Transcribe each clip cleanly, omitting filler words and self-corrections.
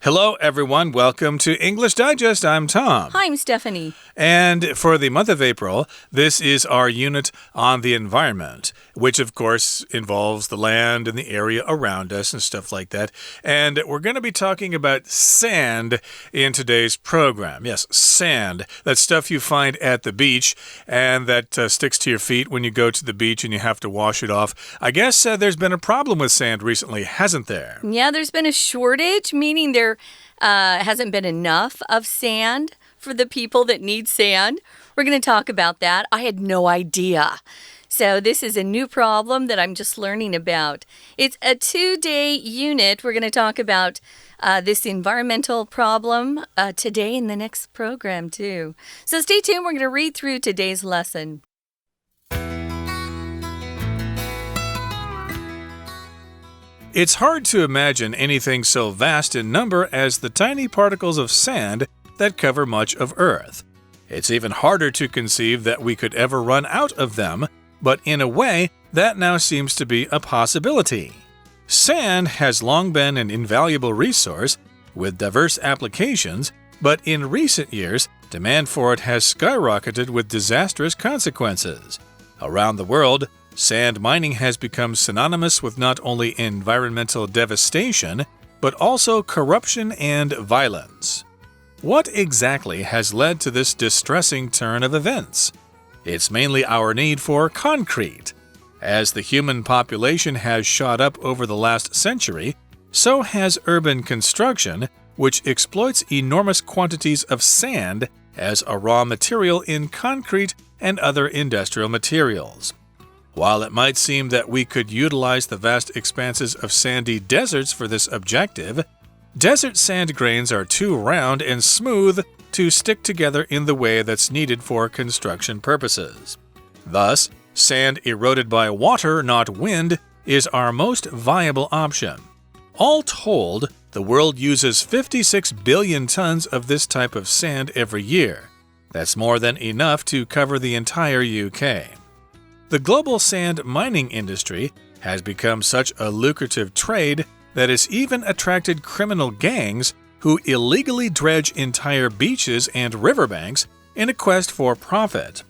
Hello, everyone. Welcome to English Digest. I'm Tom. Hi, I'm Stephanie. And for the month of April, this is our unit on the environment, which, of course, involves the land and the area around us and stuff like that. And we're going to be talking about sand in today's program. Yes, sand. That stuff you find at the beach and that sticks to your feet when you go to the beach and you have to wash it off. I guess there's been a problem with sand recently, hasn't there? Yeah, there's been a shortage, meaning there hasn't been enough of sand for the people that need sand. We're going to talk about that. I had no idea. So this is a new problem that I'm just learning about. It's a 2-day unit. We're going to talk about this environmental problem today in the next program, too. So stay tuned. We're going to read through today's lesson. It's hard to imagine anything so vast in number as the tiny particles of sand that cover much of Earth. It's even harder to conceive that we could ever run out of them, but in a way, that now seems to be a possibility. Sand has long been an invaluable resource with diverse applications, but in recent years, demand for it has skyrocketed with disastrous consequences. Around the world, sand mining has become synonymous with not only environmental devastation, but also corruption and violence. What exactly has led to this distressing turn of events? It's mainly our need for concrete. As the human population has shot up over the last century, so has urban construction, which exploits enormous quantities of sand as a raw material in concrete and other industrial materials. While it might seem that we could utilize the vast expanses of sandy deserts for this objective, desert sand grains are too round and smooth to stick together in the way that's needed for construction purposes. Thus, sand eroded by water, not wind, is our most viable option. All told, the world uses 56 billion tons of this type of sand every year. That's more than enough to cover the entire UK. The global sand mining industry has become such a lucrative trade that it's even attracted criminal gangs who illegally dredge entire beaches and riverbanks in a quest for profit.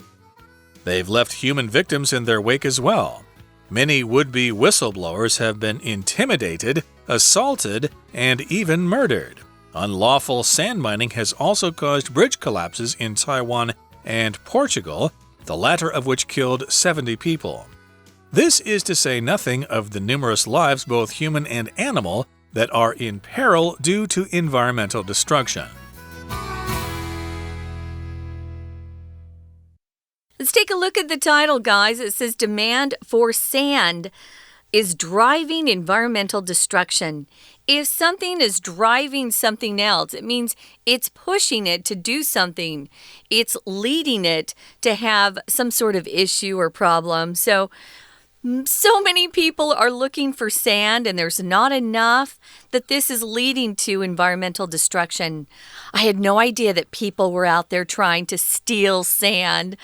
They've left human victims in their wake as well. Many would-be whistleblowers have been intimidated, assaulted, and even murdered. Unlawful sand mining has also caused bridge collapses in Taiwan and Portugal, the latter of which killed 70 people. This is to say nothing of the numerous lives, both human and animal, that are in peril due to environmental destruction. Let's take a look at the title, guys. It says demand for sand is driving environmental destruction. If something is driving something else, it means it's pushing it to do something. It's leading it to have some sort of issue or problem. So many people are looking for sand and there's not enough, that this is leading to environmental destruction. I had no idea that people were out there trying to steal sand.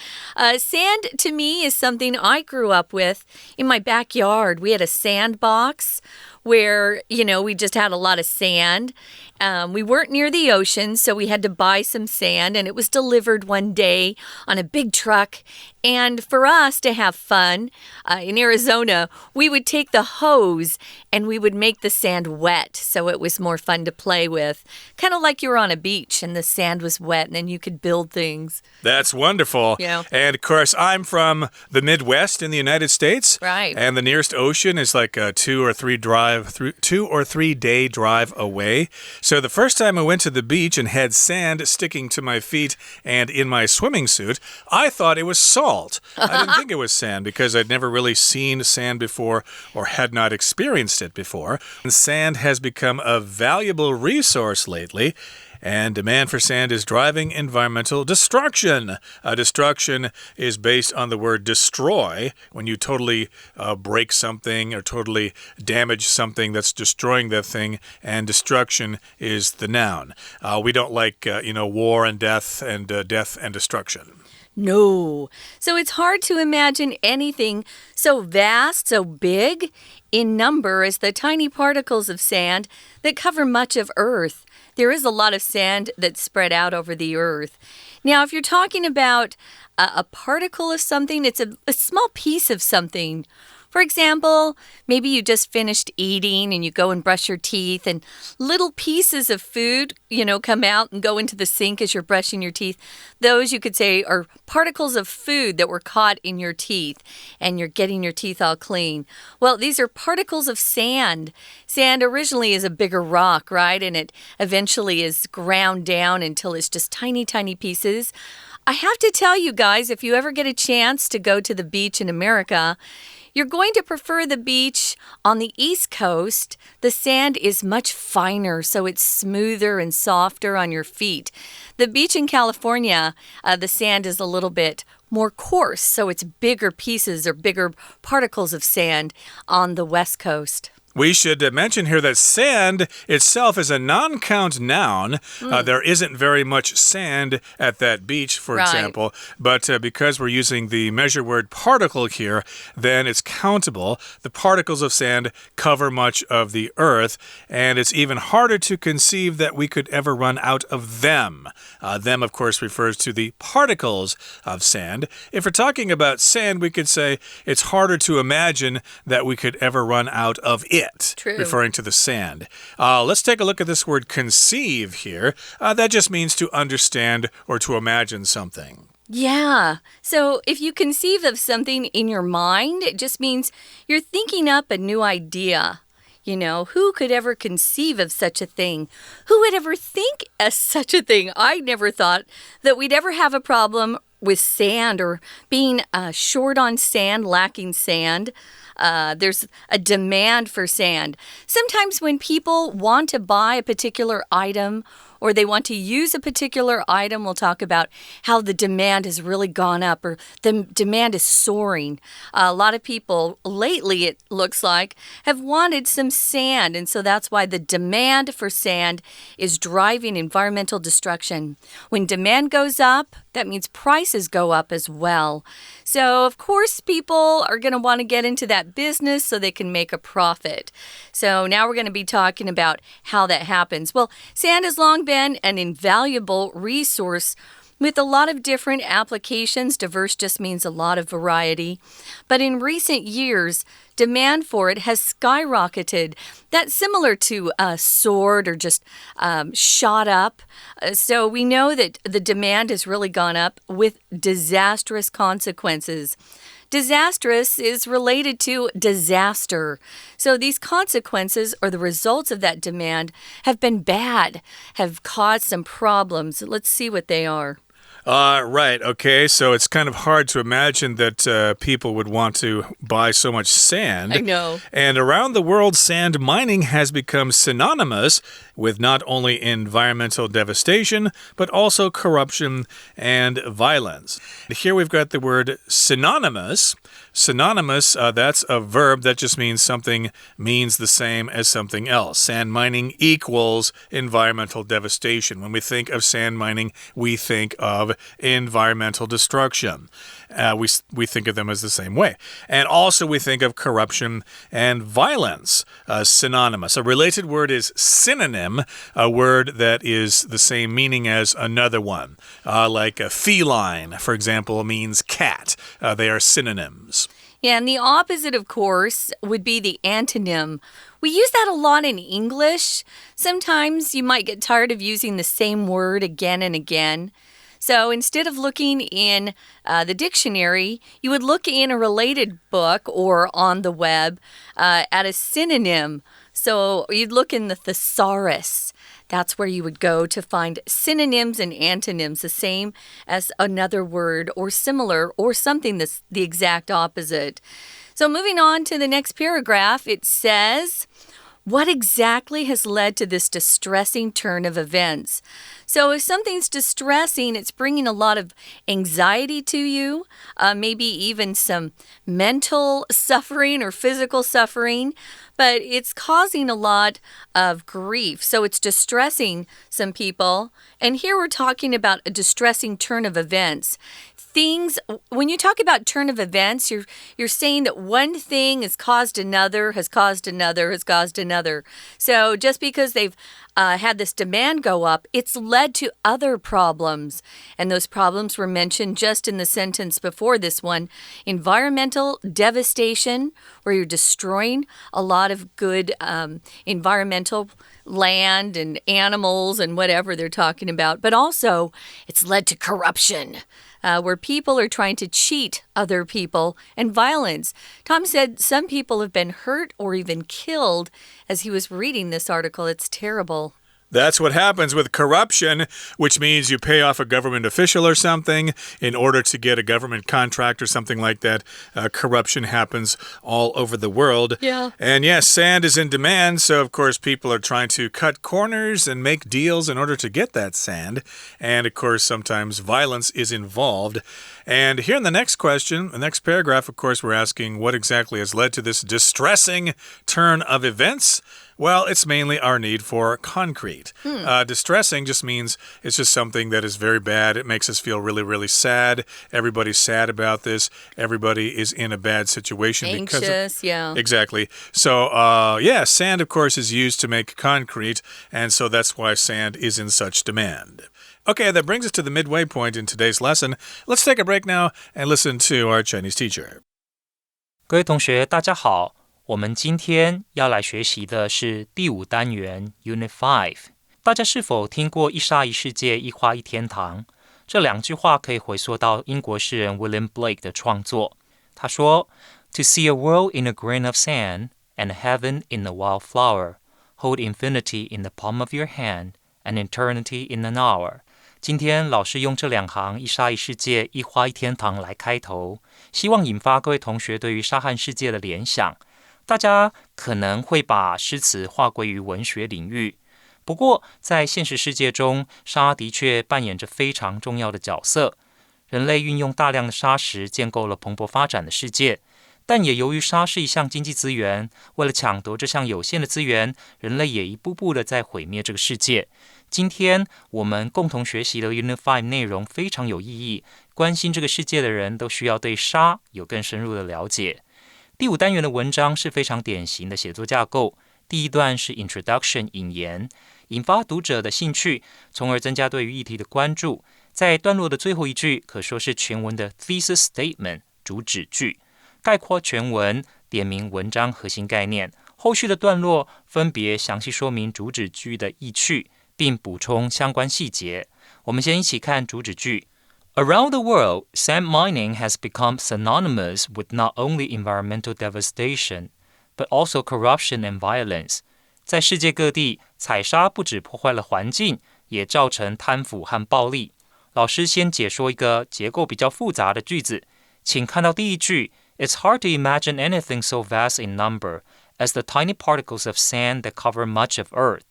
Sand, to me, is something I grew up with in my backyard. We had a sandbox where, we just had a lot of sand. We weren't near the ocean, so we had to buy some sand, and it was delivered one day on a big truck. And for us to have fun in Arizona, we would take the hose and we would make the sand wet, so it was more fun to play with. Kind of like you were on a beach and the sand was wet, and then you could build things. That's wonderful. Yeah. And, of course, I'm from the Midwest in the United States. Right. And the nearest ocean is like a 2 or 3 day drive away. So the first time I went to the beach and had sand sticking to my feet and in my swimming suit, I thought it was salt. I didn't think it was sand because I'd never really seen sand before or had not experienced it before. And sand has become a valuable resource lately. And demand for sand is driving environmental destruction. Destruction is based on the word destroy, when you totally break something or totally damage something that's destroying that thing, and destruction is the noun. We don't like, war and death and destruction. No. So it's hard to imagine anything so vast, so big in number as the tiny particles of sand that cover much of Earth. There is a lot of sand that's spread out over the Earth. Now, if you're talking about a particle of something, it's a small piece of something. For example, maybe you just finished eating and you go and brush your teeth and little pieces of food, come out and go into the sink as you're brushing your teeth. Those you could say are particles of food that were caught in your teeth and you're getting your teeth all clean. Well, these are particles of sand. Sand originally is a bigger rock, right? And it eventually is ground down until it's just tiny, tiny pieces. I have to tell you guys, if you ever get a chance to go to the beach in America, you're going to prefer the beach on the East Coast. The sand is much finer, so it's smoother and softer on your feet. The beach in California, the sand is a little bit more coarse, so it's bigger pieces or bigger particles of sand on the West Coast. We should mention here that sand itself is a non-count noun. There isn't very much sand at that beach, for example. But because we're using the measure word particle here, then it's countable. The particles of sand cover much of the earth, and it's even harder to conceive that we could ever run out of them. Them, of course, refers to the particles of sand. If we're talking about sand, we could say it's harder to imagine that we could ever run out of it. True. Referring to the sand. Let's take a look at this word conceive here. That just means to understand or to imagine something. Yeah. So if you conceive of something in your mind, it just means you're thinking up a new idea. Who could ever conceive of such a thing? Who would ever think of such a thing? I never thought that we'd ever have a problem with sand or being short on sand, lacking sand. There's a demand for sand. Sometimes when people want to buy a particular item or they want to use a particular item, we'll talk about how the demand has really gone up or the demand is soaring. A lot of people lately, it looks like, have wanted some sand, and so that's why the demand for sand is driving environmental destruction. When demand goes up, that means prices go up as well. So, of course, people are going to want to get into that business so they can make a profit. So now we're going to be talking about how that happens. Well, sand has long been an invaluable resource with a lot of different applications. Diverse just means a lot of variety. But in recent years, demand for it has skyrocketed. That's similar to soared or just shot up. So we know that the demand has really gone up with disastrous consequences. Disastrous is related to disaster. So these consequences or the results of that demand have been bad, have caused some problems. Let's see what they are. Right. Okay. So it's kind of hard to imagine that people would want to buy so much sand. I know. And around the world, sand mining has become synonymous with not only environmental devastation, but also corruption and violence. Here we've got the word synonymous. Synonymous, that's a verb that just means something means the same as something else. Sand mining equals environmental devastation. When we think of sand mining, we think of environmental destruction. We think of them as the same way. And also we think of corruption and violence, synonymous. A related word is synonym, a word that is the same meaning as another one. Like a feline, for example, means cat. They are synonyms. Yeah, and the opposite, of course, would be the antonym. We use that a lot in English. Sometimes you might get tired of using the same word again and again. So instead of looking in the dictionary, you would look in a related book or on the web at a synonym. So you'd look in the thesaurus. That's where you would go to find synonyms and antonyms, the same as another word or similar or something that's the exact opposite. So moving on to the next paragraph, it says, what exactly has led to this distressing turn of events? So if something's distressing, it's bringing a lot of anxiety to you, maybe even some mental suffering or physical suffering, but it's causing a lot of grief. So it's distressing some people. And here we're talking about a distressing turn of events. things, when you talk about turn of events, you're saying that one thing has caused another, has caused another, has caused another. So just because they've had this demand go up, it's led to other problems. And those problems were mentioned just in the sentence before this one. Environmental devastation, where you're destroying a lot of good environmental land and animals and whatever they're talking about. But also, it's led to corruption. Where people are trying to cheat other people, and violence. Tom said some people have been hurt or even killed as he was reading this article. It's terrible. That's what happens with corruption, which means you pay off a government official or something in order to get a government contract or something like that. Corruption happens all over the world. Yeah. And yes, sand is in demand, so of course people are trying to cut corners and make deals in order to get that sand. And of course sometimes violence is involved. And here in the next question, the next paragraph, of course, we're asking what exactly has led to this distressing turn of events. Well, it's mainly our need for concrete. Distressing just means it's just something that is very bad. It makes us feel really, really sad. Everybody's sad about this. Everybody is in a bad situation. Anxious, yeah. Exactly. So, yeah, sand, of course, is used to make concrete, and so that's why sand is in such demand. Okay, that brings us to the midway point in today's lesson. Let's take a break now and listen to our Chinese teacher. 各位同学，大家好。我们今天要来学习的是第5单元 Unit5。大家是否听过一沙一世界，一花一天堂？这2句话可以回溯到英国诗人 William Blake 的创作。他说 To see a world in a grain of sand and heaven in a wildflower, hold infinity in the palm of your hand and eternity in an hour. 今天老师用这2行一沙一世界，一花一天堂来开头，希望引发各位同学对于沙和世界的联想。大家可能会把诗词划归于文学领域，不过在现实世界中，沙的确扮演着非常重要的角色。人类运用大量的沙石建构了蓬勃发展的世界，但也由于沙是一项经济资源，为了抢夺这项有限的资源，人类也一步步的在毁灭这个世界。今天我们共同学习的 Unit5 内容非常有意义，关心这个世界的人都需要对沙有更深入的了解。第5单元的文章是非常典型的写作架构。第一段是 Introduction 引言，引发读者的兴趣，从而增加对于议题的关注。在段落的最后一句可说是全文的 Thesis Statement 主旨句，概括全文，点明文章核心概念。后续的段落分别详细说明主旨句的意趣，并补充相关细节。我们先一起看主旨句。Around the world, sand mining has become synonymous with not only environmental devastation, but also corruption and violence. 在世界各地，采沙不只破坏了环境，也造成贪腐和暴力。老师先解说一个结构比较复杂的句子，请看到第一句 It's hard to imagine anything so vast in number as the tiny particles of sand that cover much of Earth.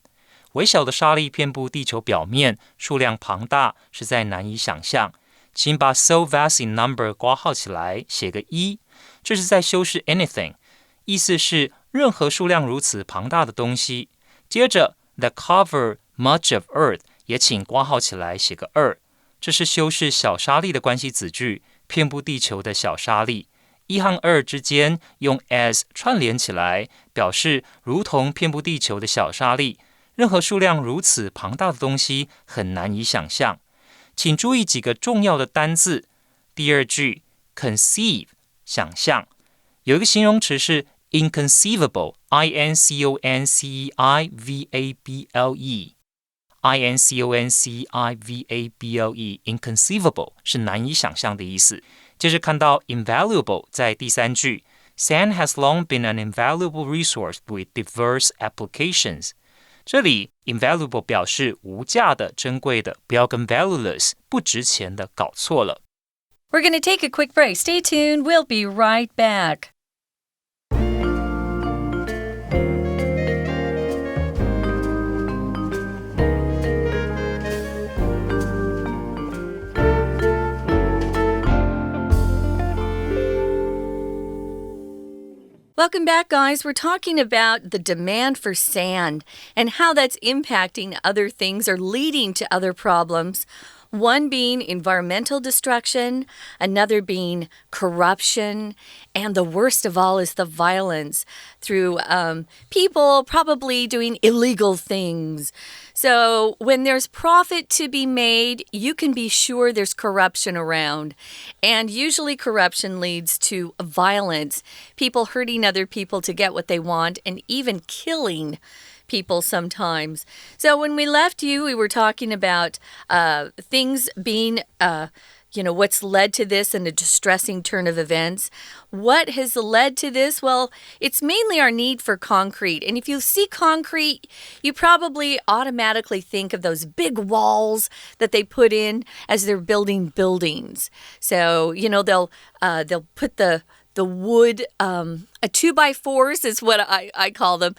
微小的沙粒遍布地球表面，数量庞大，实在难以想象。请把 so vast in number 括号起来，写个1，这是在修饰 anything， 意思是任何数量如此庞大的东西。接着 that cover much of Earth 也请括号起来，写个2，这是修饰小沙粒的关系子句，遍布地球的小沙粒。1和2之间用 as 串联起来，表示如同遍布地球的小沙粒，任何数量如此庞大的东西很难以想象。请注意几个重要的单字。第二句 conceive 想象，有一个形容词是 inconceivable inconceivable inconceivable inconceivable 是难以想象的意思。接着看到 invaluable 在第3句 Sand has long been an invaluable resource with diverse applications。这里 invaluable 表示无价的、珍贵的，不要跟 valueless 不值钱的搞错了。We're going to take a quick break. Stay tuned. We'll be right back. Welcome back, guys. We're talking about the demand for sand and how that's impacting other things or leading to other problems. One being environmental destruction, another being corruption, and the worst of all is the violence through people probably doing illegal things. So when there's profit to be made, you can be sure there's corruption around. And usually corruption leads to violence, people hurting other people to get what they want, and even killing people sometimes. So when we left you, we were talking about things being what's led to this and a distressing turn of events. What has led to this? Well, it's mainly our need for concrete. And if you see concrete, you probably automatically think of those big walls that they put in as they're building buildings. So, they'll put the wood, a 2x4s is what I call them,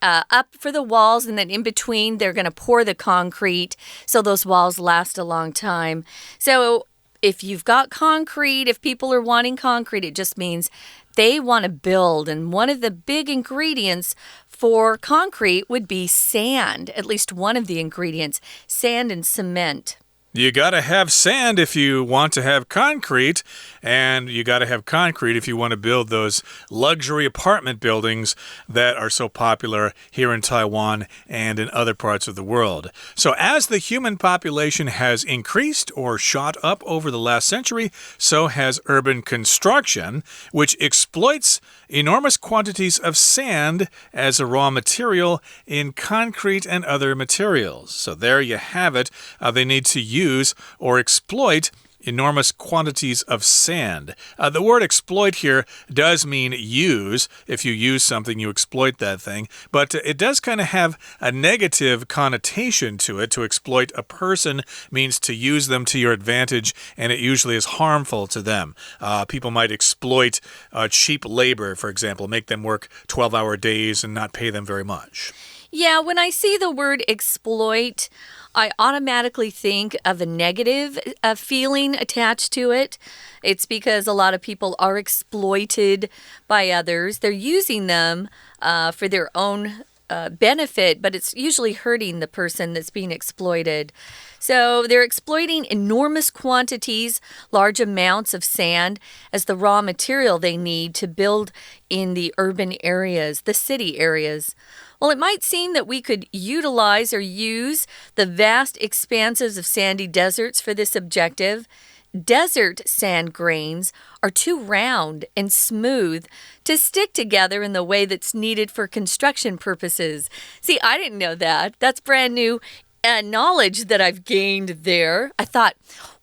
up for the walls, and then in between, they're going to pour the concrete so those walls last a long time. So if you've got concrete, if people are wanting concrete, it just means they want to build. And one of the big ingredients for concrete would be sand, at least one of the ingredients, sand and cement. You got to have sand if you want to have concrete, and you got to have concrete if you want to build those luxury apartment buildings that are so popular here in Taiwan and in other parts of the world. So as the human population has increased or shot up over the last century, so has urban construction, which exploits enormous quantities of sand as a raw material in concrete and other materials. So there you have it. They need to use or exploit enormous quantities of sand. The word exploit here does mean use. If you use something, you exploit that thing. But it does kind of have a negative connotation to it. To exploit a person means to use them to your advantage, and it usually is harmful to them. People might exploit cheap labor, for example, make them work 12-hour days and not pay them very much. Yeah, when I see the word exploit, I automatically think of a negative feeling attached to it. It's because a lot of people are exploited by others. They're using them for their own benefit, but it's usually hurting the person that's being exploited. So they're exploiting enormous quantities, large amounts of sand as the raw material they need to build in the urban areas, the city areas. Well, it might seem that we could utilize or use the vast expanses of sandy deserts for this objective. Desert sand grains are too round and smooth to stick together in the way that's needed for construction purposes. See, I didn't know that. That's brand new knowledge that I've gained there. I thought,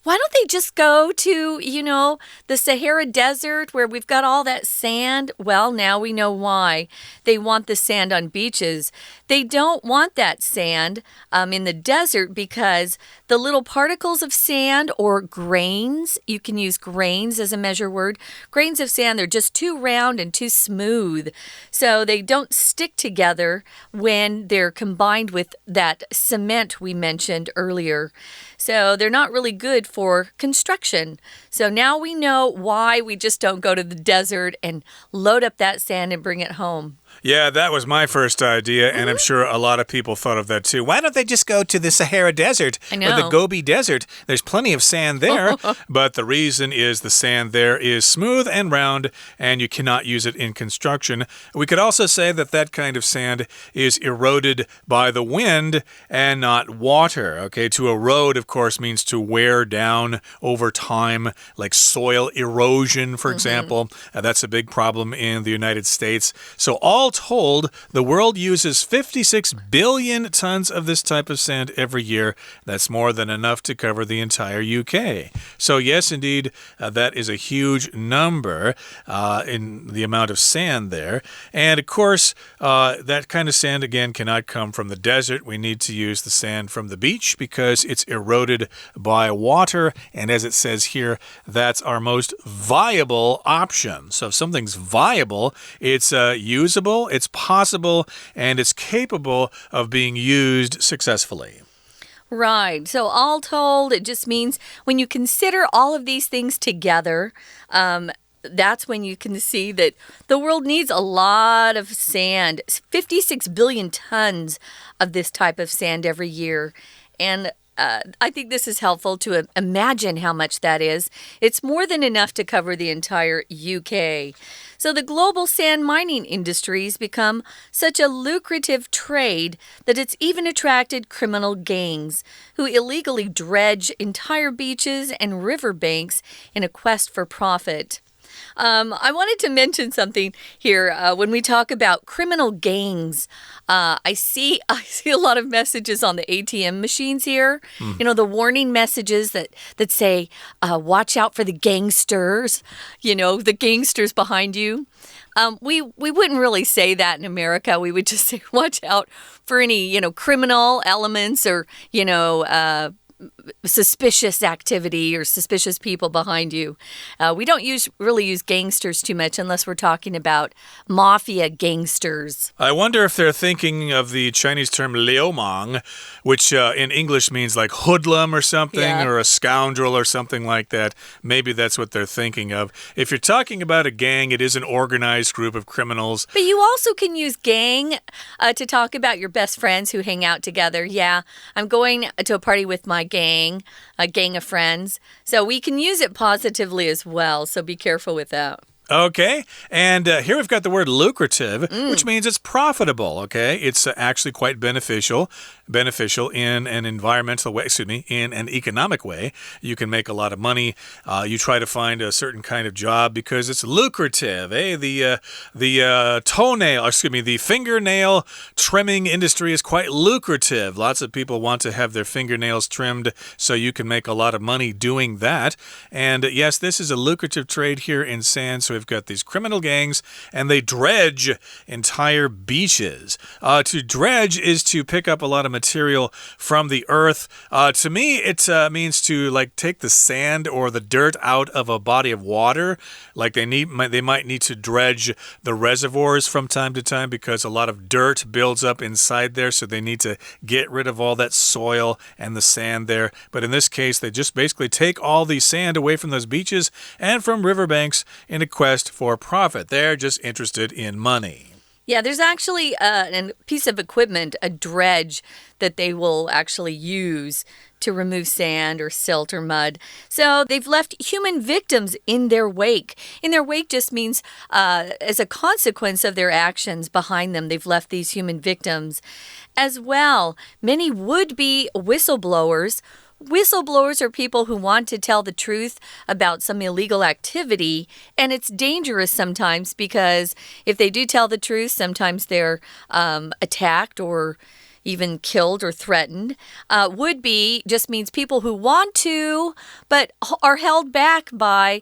why don't they just go to, the Sahara Desert where we've got all that sand? Well, now we know why. They want the sand on beaches. They don't want that sand in the desert because the little particles of sand or grains, you can use grains as a measure word, grains of sand, they're just too round and too smooth. So they don't stick together when they're combined with that cement we mentioned earlier. So they're not really good for construction. So now we know why we just don't go to the desert and load up that sand and bring it home. Yeah, that was my first idea, and I'm sure a lot of people thought of that too. Why don't they just go to the Sahara Desert or the Gobi Desert? There's plenty of sand there, but the reason is the sand there is smooth and round, and you cannot use it in construction. We could also say that that kind of sand is eroded by the wind and not water. Okay, to erode, of course, means to wear down over time, like soil erosion, for example. That's a big problem in the United States. So all told, the world uses 56 billion tons of this type of sand every year. That's more than enough to cover the entire UK. So yes, indeed, that is a huge number in the amount of sand there. And of course, that kind of sand, again, cannot come from the desert. We need to use the sand from the beach because it's eroded by water. And as it says here, that's our most viable option. So if something's viable, it's usable, it's possible, and it's capable of being used successfully. Right. So all told, it just means when you consider all of these things together, that's when you can see that the world needs a lot of sand, 56 billion tons of this type of sand every year. And I think this is helpful to imagine how much that is. It's more than enough to cover the entire UK. So the global sand mining industries become such a lucrative trade that it's even attracted criminal gangs who illegally dredge entire beaches and riverbanks in a quest for profit. I wanted to mention something here. When we talk about criminal gangs, I see a lot of messages on the ATM machines here. You know, the warning messages that say, watch out for the gangsters, you know, the gangsters behind you. We wouldn't really say that in America. We would just say, watch out for any, you know, criminal elements or, you know, suspicious activity or suspicious people behind you. We don't really use gangsters too much unless we're talking about mafia gangsters. I wonder if they're thinking of the Chinese term liumang, which in English means like hoodlum or something, or a scoundrel or something like that. Maybe that's what they're thinking of. If you're talking about a gang, it is an organized group of criminals. But you also can use gang to talk about your best friends who hang out together. Yeah, I'm going to a party with my gang, a gang of friends. So we can use it positively as well. So be careful with that. Okay, and here we've got the word lucrative, which means it's profitable, okay? It's actually quite beneficial in an environmental way, in an economic way. You can make a lot of money. You try to find a certain kind of job because it's lucrative, eh? The fingernail trimming industry is quite lucrative. Lots of people want to have their fingernails trimmed, so you can make a lot of money doing that. And yes, this is a lucrative trade here in sand, so we've got these criminal gangs, and they dredge entire beaches. To dredge is to pick up a lot of material from the earth. To me, it means to like take the sand or the dirt out of a body of water. Like they might need to dredge the reservoirs from time to time because a lot of dirt builds up inside there, so they need to get rid of all that soil and the sand there. But in this case, they just basically take all the sand away from those beaches and from riverbanks in a quest for profit. They're just interested in money. Yeah, there's actually a piece of equipment, a dredge, that they will actually use to remove sand or silt or mud. So they've left human victims in their wake. In their wake just means as a consequence of their actions behind them, they've left these human victims. As well, many would-be whistleblowers. Whistleblowers are people who want to tell the truth about some illegal activity, and it's dangerous sometimes because if they do tell the truth, sometimes they're attacked or even killed or threatened. Would-be just means people who want to, but are held back by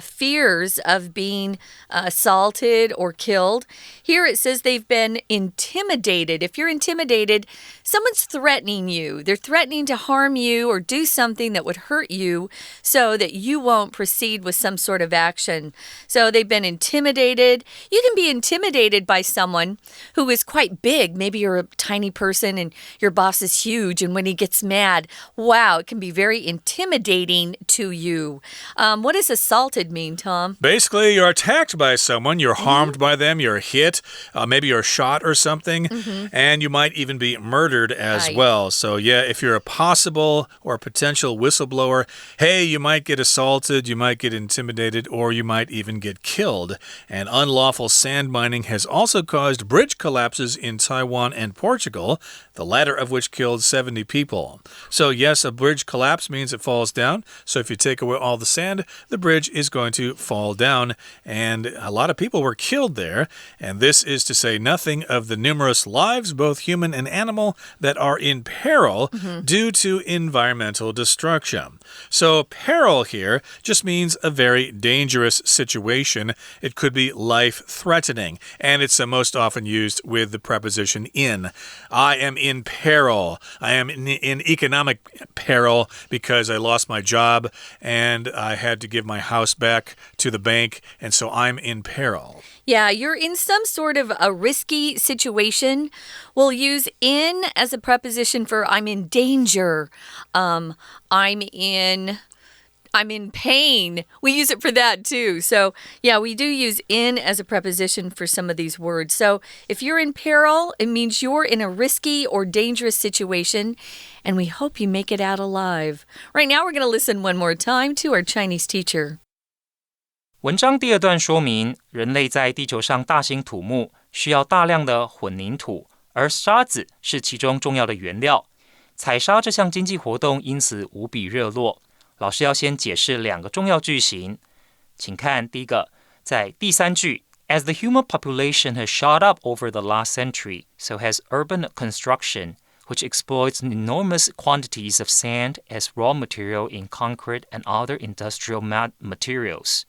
fears of being assaulted or killed. Here it says they've been intimidated. If you're intimidated, someone's threatening you. They're threatening to harm you or do something that would hurt you so that you won't proceed with some sort of action. So they've been intimidated. You can be intimidated by someone who is quite big. Maybe you're a tiny person and your boss is huge, and when he gets mad, wow, it can be very intimidating to you. What does assaulted mean, Tom? Basically, you're attacked by someone, you're harmed by them, you're hit, maybe you're shot or something, and you might even be murdered as well. So yeah, if you're a possible or potential whistleblower, hey, you might get assaulted, you might get intimidated, or you might even get killed. And unlawful sand mining has also caused bridge collapses in Taiwan and Portugal, the latter of which killed 70 people. So yes, a bridge collapse means it falls down. So if you take away all the sand, the bridge is going to fall down. And a lot of people were killed there. And this is to say nothing of the numerous lives, both human and animal, that are in peril due to environmental destruction. So peril here just means a very dangerous situation. It could be life-threatening. And it's most often used with the preposition in. I am in peril. I am in economic peril because I lost my job and I had to give my house back to the bank, and so I'm in peril. Yeah, you're in some sort of a risky situation. We'll use in as a preposition for I'm in danger. I'm in I'm in pain. We use it for that too. So, yeah, we do use in as a preposition for some of these words. So, if you're in peril, it means you're in a risky or dangerous situation, and we hope you make it out alive. Right now, we're going to listen one more time to our Chinese teacher. 文章第二段说明，人类在地球上大兴土木，需要大量的混凝土，而沙子是其中重要的原料。采沙这项经济活动因此无比热络。老师要先解释两个重要句型，请看第一个，在第三句 As the human population has shot up over the last century, so has urban construction, which exploits enormous quantities of sand as raw material in concrete and other industrial materials.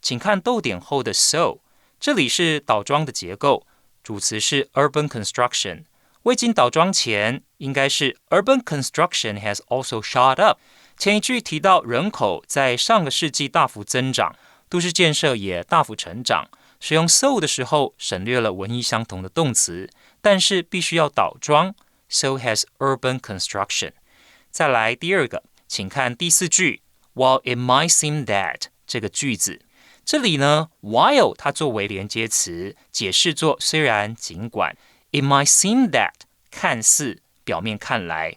请看逗点后的 so， 这里是倒装的结构，主词是 urban construction。未经倒装前应该是 urban construction has also shot up。前一句提到人口在上个世纪大幅增长，都市建设也大幅成长。使用 so 的时候省略了文意相同的动词，但是必须要倒装 so has urban construction。再来第二个，请看第四句 While it might seem that 这个句子，这里呢 while 它作为连接词，解释作虽然尽管。It might seem that 看似表面看来，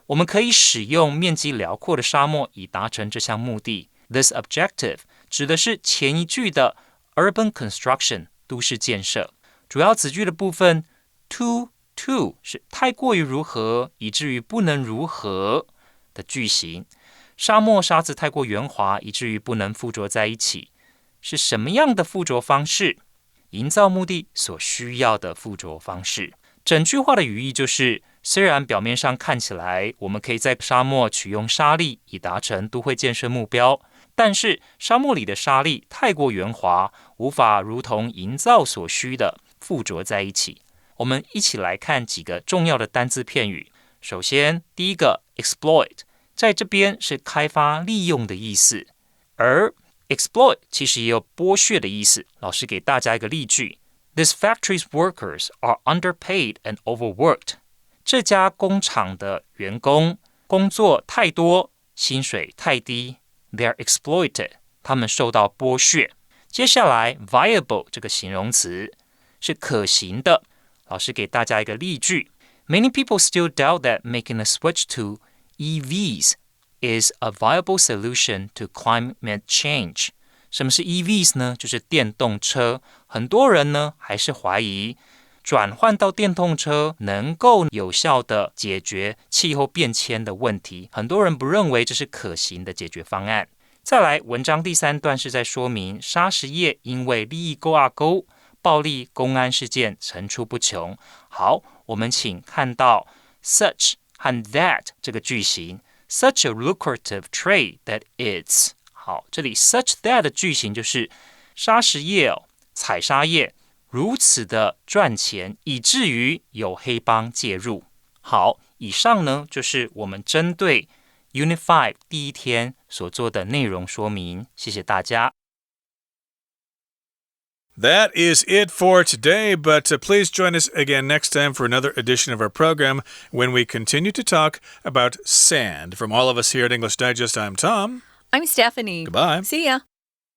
我们可以使用面积辽阔的沙漠以达成这项目的。This objective 指的是前一句的 urban construction 都市建设。主要子句的部分 to 是太过于如何以至于不能如何的句型。沙漠沙子太过圆滑以至于不能附着在一起，是什么样的附着方式？营造目的所需要的附着方式。整句话的语义就是，虽然表面上看起来我们可以在沙漠取用沙粒以达成都会建设目标，但是沙漠里的沙粒太过圆滑，无法如同营造所需的附着在一起。我们一起来看几个重要的单字片语。首先，第一个 exploit， 在这边是开发利用的意思，而exploit 其实也有剥削的意思。老师给大家一个例句 This factory's workers are underpaid and overworked. 这家工厂的员工工作太多，薪水太低。They are exploited. 他们受到剥削。接下来 viable 这个形容词是可行的。老师给大家一个例句 Many people still doubt that making a switch to EVs is a viable solution to climate change. 什么是 EVs 呢？就是电动车。很多人呢还是怀疑转换到电动车能够有效的解决气候变迁的问题。很多人不认为这是可行的解决方案。再来，文章第三段是在说明砂石业因为利益勾勾，暴力公安事件层出不穷。好，我们请看到 such 和 that 这个句型。Such a lucrative trade that it's 好，这里 such that 的句型就是砂石业采砂业如此的赚钱，以至于有黑帮介入。好，以上呢就是我们针对 Unit 5第一天所做的内容说明。谢谢大家。That is it for today, but please join us again next time for another edition of our program when we continue to talk about sand. From all of us here at English Digest, I'm Tom. I'm Stephanie. Goodbye. See ya.